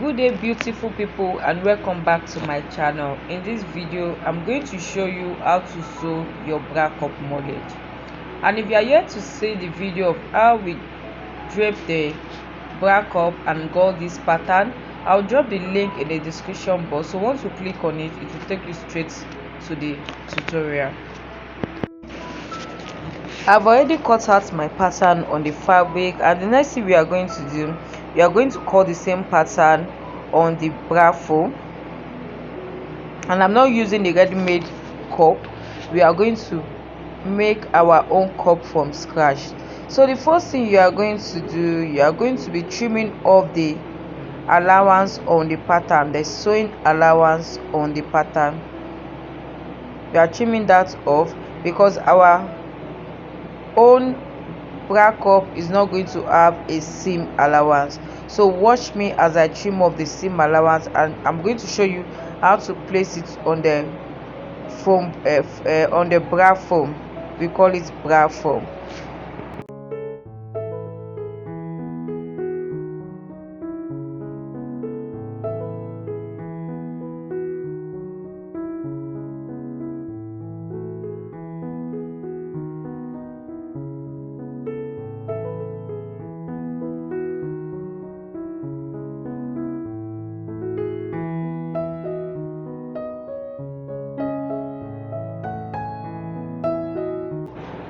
Good day, beautiful people, and welcome back to my channel. In this video I'm going to show you how to sew your bra cup moulage. And if you are yet to see the video of how we drape the bra cup and got this pattern, I'll drop the link in the description box, so once you click on it, it will take you straight to the tutorial. I've already cut out my pattern on the fabric, and the next thing we are going to do, we are going to cut the same pattern on the bra foam. And I'm not using the ready-made cup. We are going to make our own cup from scratch. So the first thing you are going to do, you are going to be trimming off the allowance on the pattern, the sewing allowance on the pattern. We are trimming that off because our own bra cup is not going to have a seam allowance. So watch me as I trim off the seam allowance, and I'm going to show you how to place it on the foam, on the bra foam. We call it bra foam.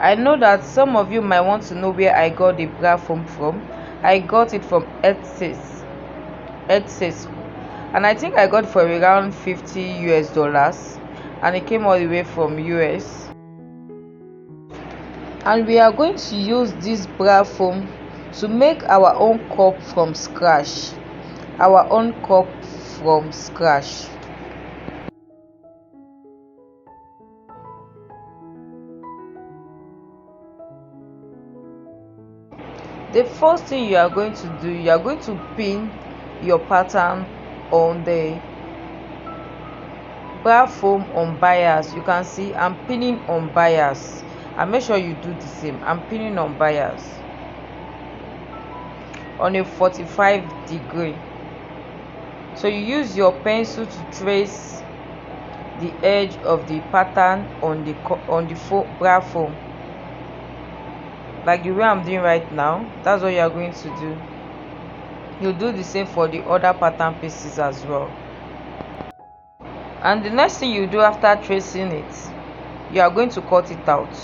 I know that some of you might want to know where I got the bra foam from. I got it from Etsy, and I think I got it for around $50 and it came all the way from US. And we are going to use this bra foam to make our own cup from scratch. Our own cup from scratch. The first thing you are going to do, you are going to pin your pattern on the bra foam on bias. You can see I'm pinning on bias, and make sure you do the same. I'm pinning on bias on a 45 degree. So you use your pencil to trace the edge of the pattern on the bra foam, like the way I'm doing right now. That's what you are going to do. You do the same for the other pattern pieces as well. And the next thing you do after tracing it, you are going to cut it out.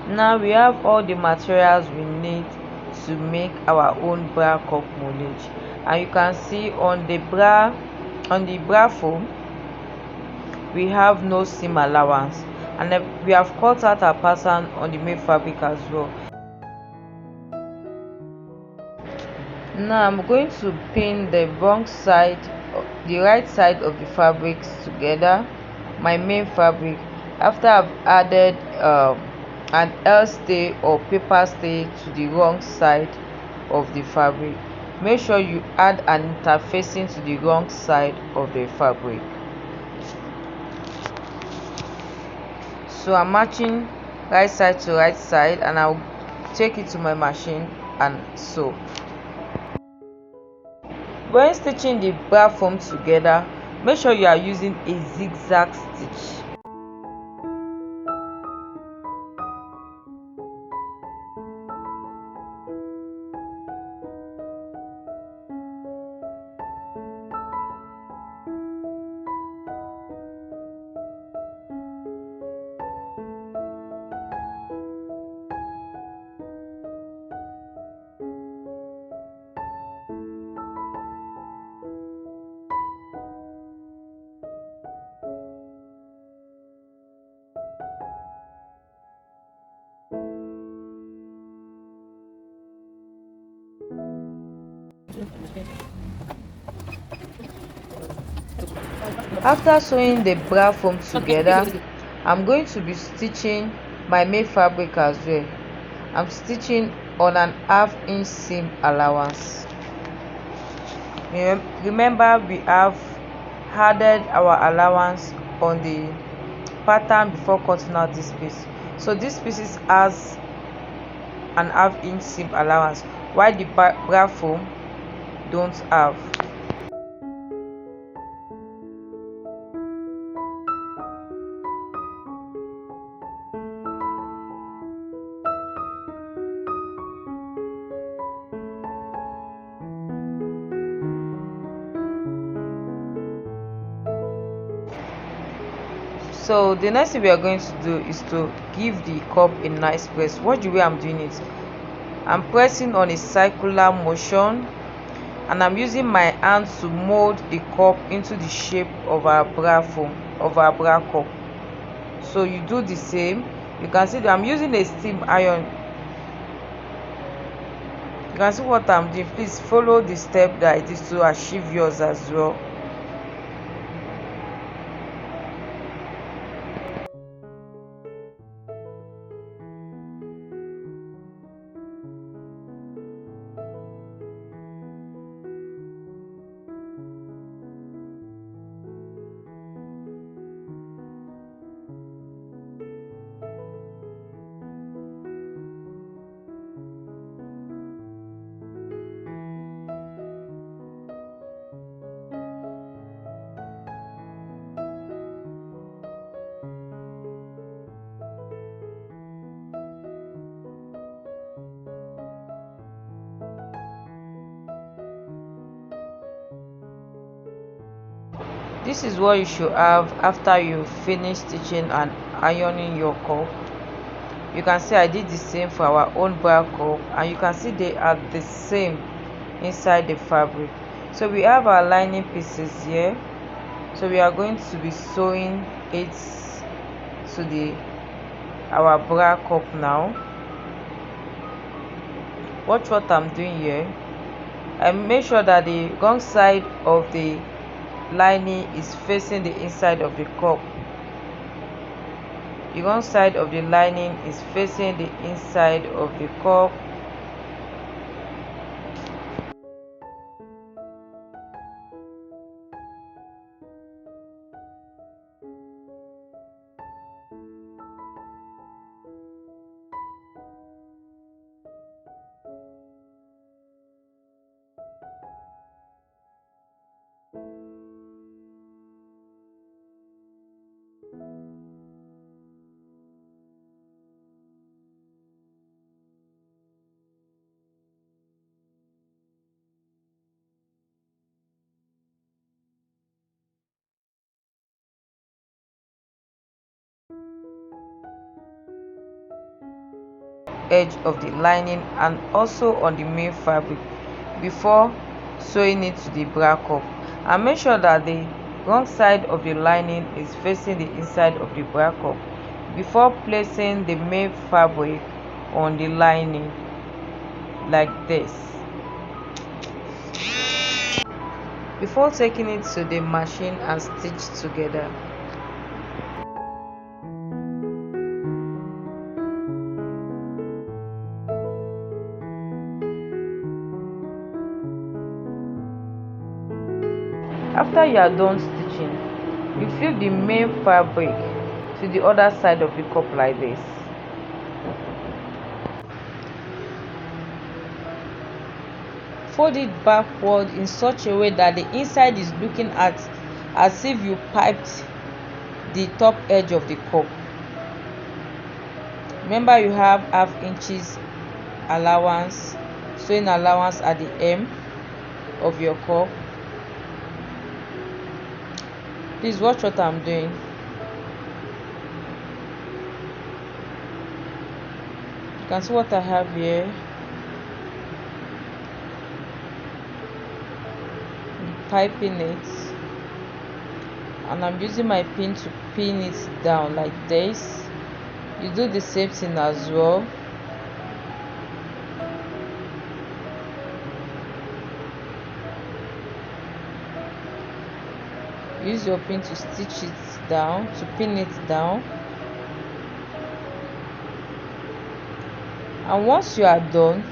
Now we have all the materials we need to make our own bra cup moulage, and you can see on the bra foam we have no seam allowance, and then we have cut out our pattern on the main fabric as well. Now I'm going to pin the the right side of the fabrics together, my main fabric, after I've added an L stay or paper stay to the wrong side of the fabric. Make sure you add an interfacing to the wrong side of the fabric. So I'm matching right side to right side, and I'll take it to my machine and sew. When stitching the bra foam together, make sure you are using a zigzag stitch. After sewing the bra foam together, I'm going to be stitching my main fabric as well. I'm stitching on an 1/2 inch seam allowance. Remember, we have added our allowance on the pattern before cutting out this piece. So this piece has an 1/2 inch seam allowance, while the bra foam don't have. So the next thing we are going to do is to give the cup a nice press. Watch the way I'm doing it. I'm pressing on a circular motion, and I'm using my hand to mold the cup into the shape of our bra foam, of our bra cup. So you do the same. You can see that I'm using a steam iron. You can see what I'm doing. Please follow the step that it is to achieve yours as well. This is what you should have after you finish stitching and ironing your cup. You can see I did the same for our own bra cup, and you can see they are the same inside the fabric. So we have our lining pieces here, so we are going to be sewing it to our bra cup now. Watch what I'm doing here. And make sure that the wrong side of the lining is facing the inside of the cup. The wrong side of the lining is facing the inside of the cup. Edge of the lining and also on the main fabric before sewing it to the bra cup, and make sure that the wrong side of the lining is facing the inside of the bra cup before placing the main fabric on the lining like this. Before taking it to the machine and stitch together. After you are done stitching, you flip the main fabric to the other side of the cup like this. Fold it backward in such a way that the inside is looking at as if you piped the top edge of the cup. Remember, you have half inches allowance, sewing allowance at the hem of your cup. Please watch what I'm doing. You can see what I have here. Piping it, and I'm using my pin to pin it down like this. You do the same thing as well. Use your pin to stitch it down, to pin it down. And once you are done,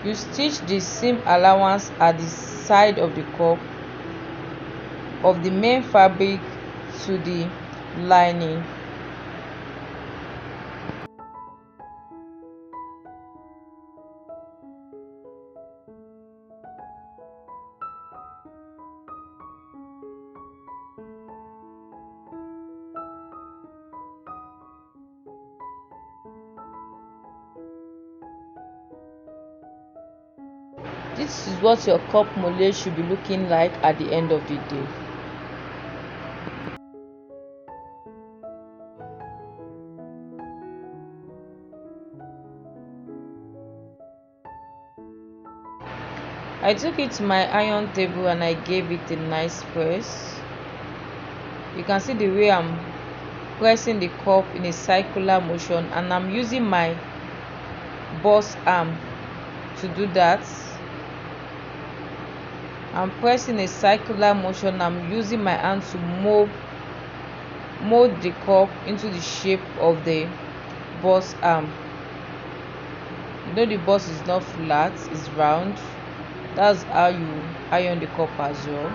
you stitch the seam allowance at the side of the cup of the main fabric to the lining. This is what your cup moulage should be looking like at the end of the day. I took it to my iron table and I gave it a nice press. You can see the way I'm pressing the cup in a circular motion, and I'm using my boss arm to do that. I'm pressing a circular motion. I'm using my hand to mold the cup into the shape of the boss arm. You know, the boss is not flat, it's round. That's how you iron the cup as well.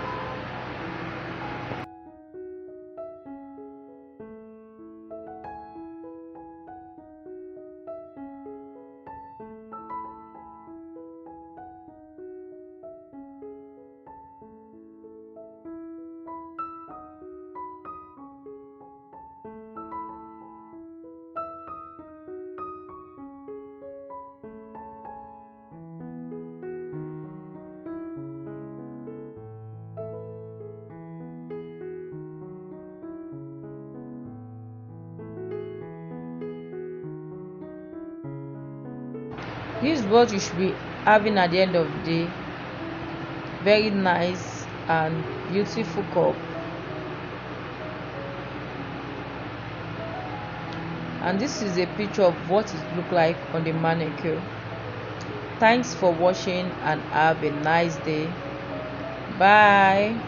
This is what you should be having at the end of the day. Very nice and beautiful cup. And this is a picture of what it look like on the manicure. Thanks for watching and have a nice day. Bye.